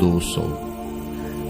200,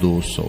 200,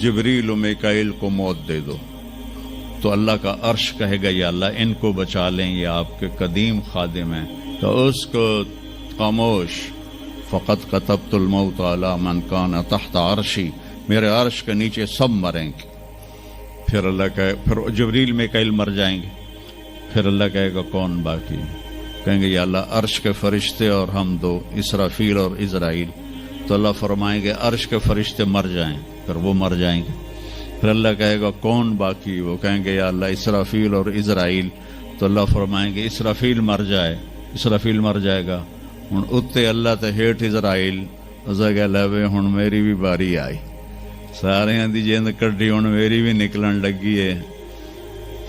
جبریل و میکائیل کو موت دے دو، تو اللہ کا عرش کہے گا یا اللہ ان کو بچا لیں، یہ آپ کے قدیم خادم ہیں، تو اس کو خاموش، فقط کتبت الموت علی من کان تحت عرشی، میرے عرش کے نیچے سب مریں گے۔ پھر اللہ کہے، پھر جبریل میکائیل مر جائیں گے، پھر اللہ کہے گا کون باقی؟ کہیں گے یا اللہ عرش کے فرشتے اور ہم دو، اسرافیل اور عزرائیل۔ تو اللہ فرمائیں گے عرش کے فرشتے مر جائیں، پھر وہ مر جائیں گے۔ پھر اللہ کہے گا کون باقی؟ وہ کہیں گے یا اللہ اسرافیل اور عزرائیل۔ تو اللہ فرمائیں گے اسرافیل مر جائے، اسرافیل مر جائے گا، ہن اتنے اللہ تے ہیٹ عزرائیل، اسا کہ لے ہن میری بھی باری آئی، سارے دی جند کڈی، ہن میری بھی نکلن لگی ہے۔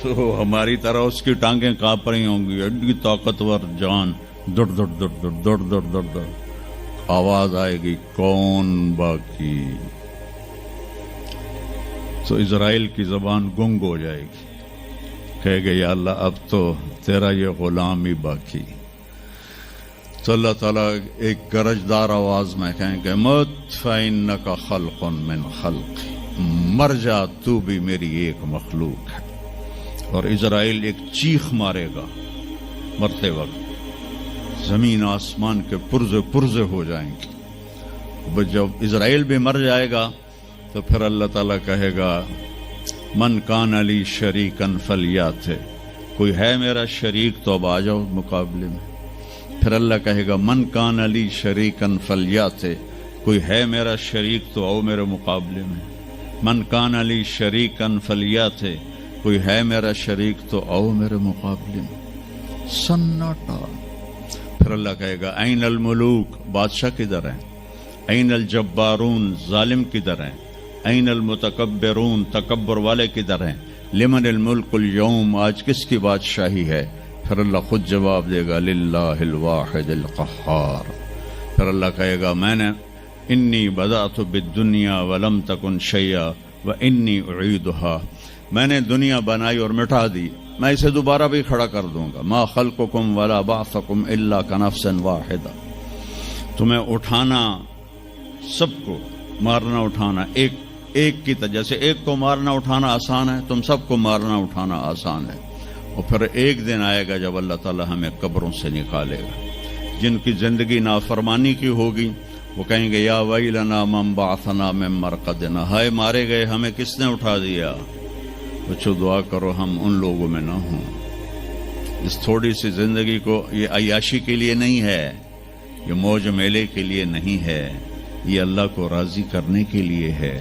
تو ہماری طرح اس کی ٹانگیں کانپ رہی ہوں گی، ایڈی طاقتور جان، دڑ دڑ دڑ دڑ دڑ دڑ دڑ دڑ، آواز آئے گی کون باقی؟ تو اسرائیل کی زبان گنگ ہو جائے گی، کہے گے یا اللہ اب تو تیرا یہ غلام ہی باقی۔ تو اللہ تعالیٰ ایک گرجدار آواز میں کہیں گے مت فإنک خلق من خلق، مر جا تو بھی میری ایک مخلوق ہے۔ اور اسرائیل ایک چیخ مارے گا مرتے وقت، زمین آسمان کے پرزے پرزے ہو جائیں گے۔ جب اسرائیل بھی مر جائے گا تو پھر اللہ تعالیٰ کہے گا من کان علی شریکن فلیات، کوئی ہے میرا شریک تو اب آ جاؤ مقابلے میں۔ پھر اللہ کہے گا من کان علی شریکن فلیات، کوئی ہے میرا شریک تو آؤ میرے مقابلے میں۔ من کان علی شریکن فلیات، کوئی ہے میرا شریک تو آؤ میرے مقابلے میں۔ سناٹا۔ پھر اللہ کہے گا این الملوک، بادشاہ کدھر ہیں؟ این الجبارون، ظالم کدھر ہیں؟ این المتکبرون، تکبر والے کدھر ہیں؟ لمن الملک اليوم، آج کس کی بادشاہی ہے؟ پھر اللہ خود جواب دے گا للہ الواحد القہار۔ پھر اللہ کہے گا میں نے انی بدأت بالدنیا ولم تکن شیئا وانی اعیدها، میں نے دنیا بنائی اور مٹا دی، میں اسے دوبارہ بھی کھڑا کر دوں گا۔ ما خلقکم ولا بعثکم الا کنفس واحدہ، تمہیں اٹھانا، سب کو مارنا اٹھانا ایک کی طرح، جیسے ایک کو مارنا اٹھانا آسان ہے، تم سب کو مارنا اٹھانا آسان ہے۔ اور پھر ایک دن آئے گا جب اللہ تعالیٰ ہمیں قبروں سے نکالے گا۔ جن کی زندگی نافرمانی کی ہوگی وہ کہیں گے یا ویلنا من بعثنا من مرقدنا، ہائے مارے گئے ہمیں کس نے اٹھا دیا۔ بچو دعا کرو ہم ان لوگوں میں نہ ہوں۔ اس تھوڑی سی زندگی کو یہ عیاشی کے لیے نہیں ہے، یہ موج میلے کے لیے نہیں ہے، یہ اللہ کو راضی کرنے کے لیے ہے۔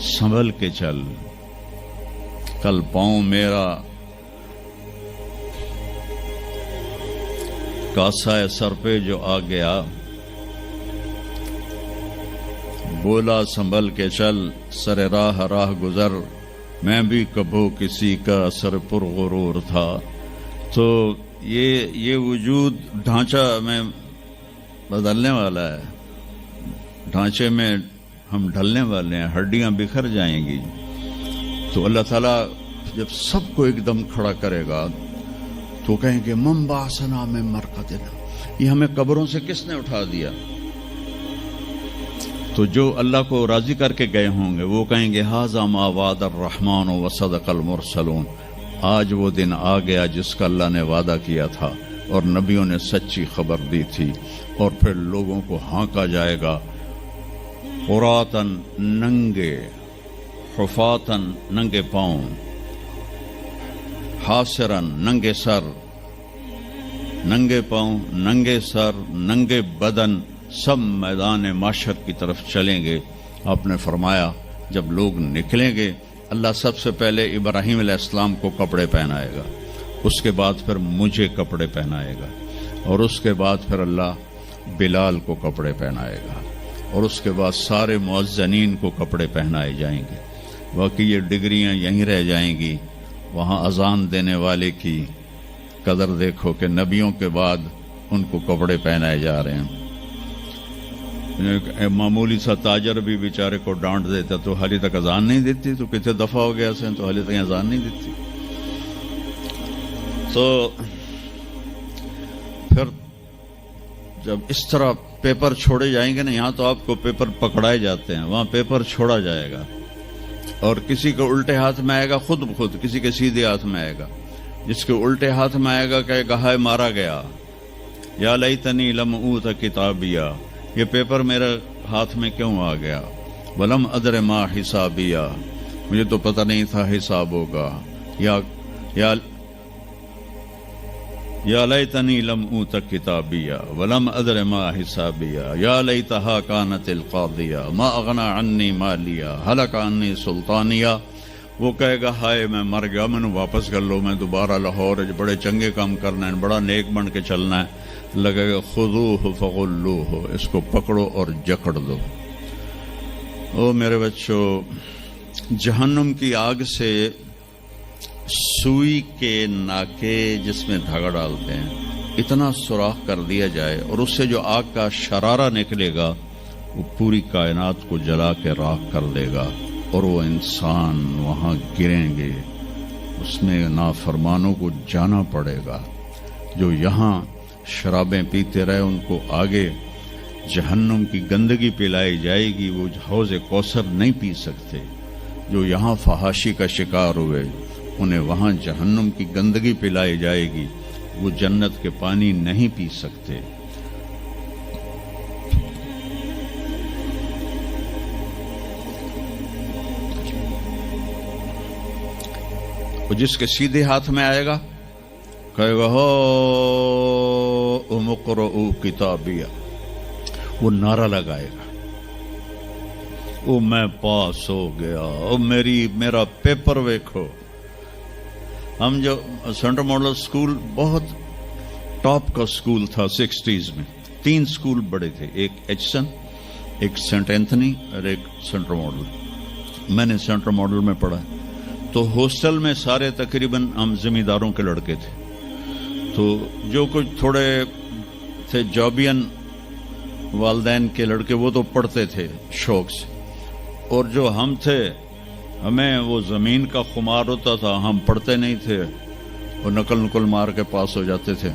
سنبھل کے چل، کل پاؤں میرا کاسا سر پہ جو آ گیا، بولا سنبھل کے چل سر راہ راہ گزر، میں بھی کبھو کسی کا سر پر غرور تھا۔ تو یہ وجود ڈھانچہ میں بدلنے والا ہے، ڈھانچے میں ہم ڈھلنے والے ہیں، ہڈیاں بکھر جائیں گی۔ تو اللہ تعالیٰ جب سب کو ایک دم کھڑا کرے گا تو کہیں گے من بعثنا من مرقدنا، یہ ہمیں قبروں سے کس نے اٹھا دیا؟ تو جو اللہ کو راضی کر کے گئے ہوں گے وہ کہیں گے ھذا ما وعد الرحمن وصدق المرسلون، آج وہ دن آ گیا جس کا اللہ نے وعدہ کیا تھا اور نبیوں نے سچی خبر دی تھی۔ اور پھر لوگوں کو ہانکا جائے گا، عراۃً ننگے، حفاۃً ننگے پاؤں، حاسراً ننگے سر، ننگے پاؤں، ننگے سر، ننگے بدن، سب میدان معاشر کی طرف چلیں گے۔ آپ نے فرمایا جب لوگ نکلیں گے اللہ سب سے پہلے ابراہیم علیہ السلام کو کپڑے پہنائے گا، اس کے بعد پھر مجھے کپڑے پہنائے گا، اور اس کے بعد پھر اللہ بلال کو کپڑے پہنائے گا، اور اس کے بعد سارے مؤذنین کو کپڑے پہنائے جائیں گے۔ باقی یہ ڈگریاں یہیں رہ جائیں گی۔ وہاں اذان دینے والے کی قدر دیکھو کہ نبیوں کے بعد ان کو کپڑے پہنائے جا رہے ہیں۔ معمولی سا تاجر بھی بیچارے کو ڈانٹ دیتا تو حالی تک اذان نہیں دیتی، تو کتنے دفعہ ہو گیا سے تو حالی تک اذان نہیں دیتی۔ تو پھر جب اس طرح پیپر چھوڑے جائیں گے نا، یہاں تو آپ کو پیپر پکڑائے جاتے ہیں، وہاں پیپر چھوڑا جائے گا، اور کسی کو الٹے ہاتھ میں آئے گا خود بخود، کسی کے سیدھے ہاتھ میں آئے گا. جس کے الٹے ہاتھ میں آئے گا کہے گا ہائے مارا گیا، یا لیتنی لم اوت کتابیہ، یہ پیپر میرے ہاتھ میں کیوں آ گیا، ولم ادر ما حسابیہ، مجھے تو پتہ نہیں تھا حساب ہوگا، یا لیتنی لم اوت کتابیہ ولم ادر ما حسابیہ، یا لیتہا کانت القاضیہ ما اغنی عنی مالیہ ہلک عنی سلطانیہ. وہ کہے گا ہائے میں مر گیا، میں نے واپس کر لو، میں دوبارہ لاہور بڑے چنگے کام کرنا ہے، بڑا نیک بن کے چلنا ہے. لگے گا خذوہ فغلوہ، اس کو پکڑو اور جکڑ دو. او میرے بچوں، جہنم کی آگ سے سوئی کے ناکے جس میں دھاگا ڈالتے ہیں اتنا سوراخ کر دیا جائے اور اس سے جو آگ کا شرارہ نکلے گا وہ پوری کائنات کو جلا کے راکھ کر دے گا، اور وہ انسان وہاں گریں گے، اس میں نافرمانوں کو جانا پڑے گا. جو یہاں شرابیں پیتے رہے ان کو آگے جہنم کی گندگی پلائی جائے گی، وہ حوض کوثر نہیں پی سکتے. جو یہاں فحاشی کا شکار ہوئے انہیں وہاں جہنم کی گندگی پلائی جائے گی، وہ جنت کے پانی نہیں پی سکتے. وہ جس کے سیدھے ہاتھ میں آئے گا کہے گا ہو اقرؤ کتابیہ، وہ نعرہ لگائے گا او میں پاس ہو گیا، او میرا پیپر ویکھو. ہم جو سینٹرل ماڈل اسکول بہت ٹاپ کا اسکول تھا 60s میں، 3 اسکول بڑے تھے، ایک ایچسن، ایک سینٹ اینتھنی اور ایک سینٹرل ماڈل. میں نے سینٹرل ماڈل میں پڑھا، تو ہاسٹل میں سارے تقریباً ہم زمینداروں کے لڑکے تھے. تو جو کچھ تھوڑے تھے جابین والدین کے لڑکے وہ تو پڑھتے تھے شوق سے، اور جو ہم تھے ہمیں وہ زمین کا خمار ہوتا تھا، ہم پڑھتے نہیں تھے اور نقل مار کے پاس ہو جاتے تھے.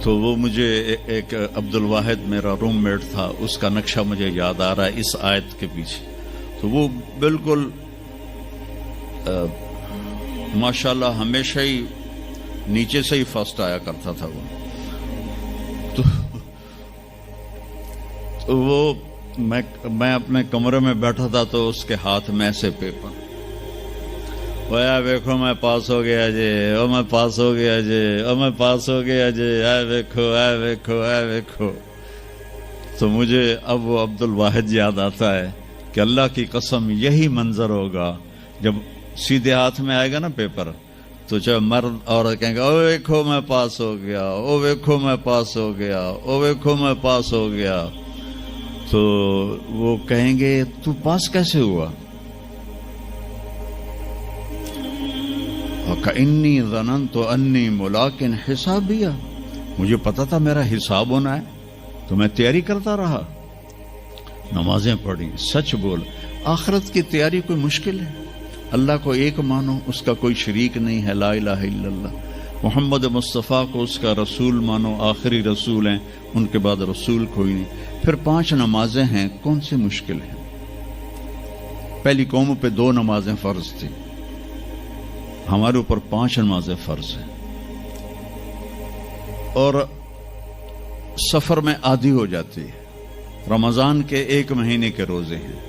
تو وہ مجھے ایک عبد الواحد میرا روم میٹ تھا، اس کا نقشہ مجھے یاد آ رہا ہے اس آیت کے پیچھے. تو وہ بالکل ماشاءاللہ ہمیشہ ہی نیچے سے ہی فرسٹ آیا کرتا تھا. تو وہ میں اپنے کمرے میں بیٹھا تھا تو اس کے ہاتھ میں ایسے پیپر، ویکھو میں پاس ہو گیا جی، او میں پاس ہو گیا جی، او میں پاس ہو گیا جی، اے ویکھو اے ویکھو اے ویکھو. تو مجھے اب وہ عبد الواحد یاد آتا ہے کہ اللہ کی قسم یہی منظر ہوگا جب سیدھے ہاتھ میں آئے گا نا پیپر، تو چاہے مرد عورت کہیں گے او ویکھو میں پاس ہو گیا، او ویکھو میں پاس ہو گیا، او ویکھو میں پاس ہو گیا. تو وہ کہیں گے تو پاس کیسے ہوا؟ وَكَإِنِّي ظَنَنْتُ أَنِّي مُلَاقٍ حِسَابِيَّ، مجھے پتا تھا میرا حساب ہونا ہے تو میں تیاری کرتا رہا، نمازیں پڑھی، سچ بول. آخرت کی تیاری کوئی مشکل ہے؟ اللہ کو ایک مانو، اس کا کوئی شریک نہیں ہے، لا الہ الا اللہ. محمد مصطفیٰ کو اس کا رسول مانو، آخری رسول ہیں، ان کے بعد رسول کوئی نہیں. پھر 5 نمازیں ہیں، کون سی مشکل ہیں؟ پہلی قوموں پہ 2 نمازیں فرض تھی، ہمارے اوپر 5 نمازیں فرض ہیں. اور سفر میں عادی ہو جاتی ہے. رمضان کے 1 مہینے کے روزے ہیں،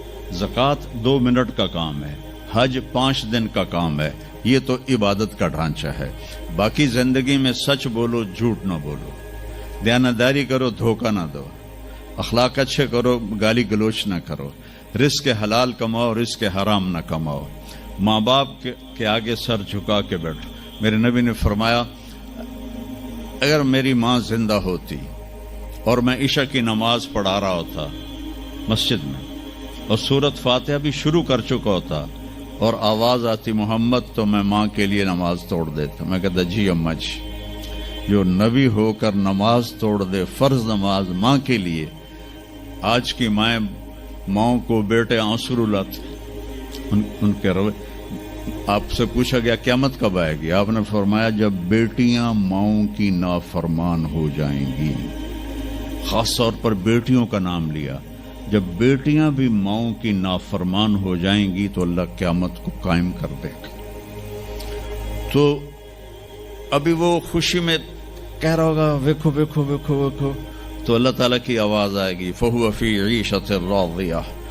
زکوٰۃ 2 منٹ کا کام ہے، حج 5 دن کا کام ہے. یہ تو عبادت کا ڈھانچہ ہے. باقی زندگی میں سچ بولو، جھوٹ نہ بولو، دیانتداری کرو، دھوکہ نہ دو، اخلاق اچھے کرو، گالی گلوچ نہ کرو، رزق حلال کماؤ، رزق حرام نہ کماؤ. ماں باپ کے آگے سر جھکا کے بیٹھو. میرے نبی نے فرمایا اگر میری ماں زندہ ہوتی اور میں عشاء کی نماز پڑھا رہا ہوتا مسجد میں اور سورت فاتحہ بھی شروع کر چکا ہوتا اور آواز آتی محمد، تو میں ماں کے لیے نماز توڑ دیتا. میں کہتا جی اماں جی، جو نبی ہو کر نماز توڑ دے، فرض نماز ماں کے لیے. آج کی ماؤں کو بیٹے آنسو رلاتے ان کے روے. آپ سے پوچھا گیا قیامت کب آئے گی؟ آپ نے فرمایا جب بیٹیاں ماؤں کی نافرمان ہو جائیں گی. خاص طور پر بیٹیوں کا نام لیا. جب بیٹیاں بھی ماؤں کی نافرمان ہو جائیں گی تو اللہ قیامت کو قائم کر دے گا. تو ابھی وہ خوشی میں کہہ رہا ہوگا ویکھو ویکھو ویکھو ویکھو، تو اللہ تعالیٰ کی آواز آئے گی فَهُوَ فِي عِيشَةٍ رَاضِيَةٍ،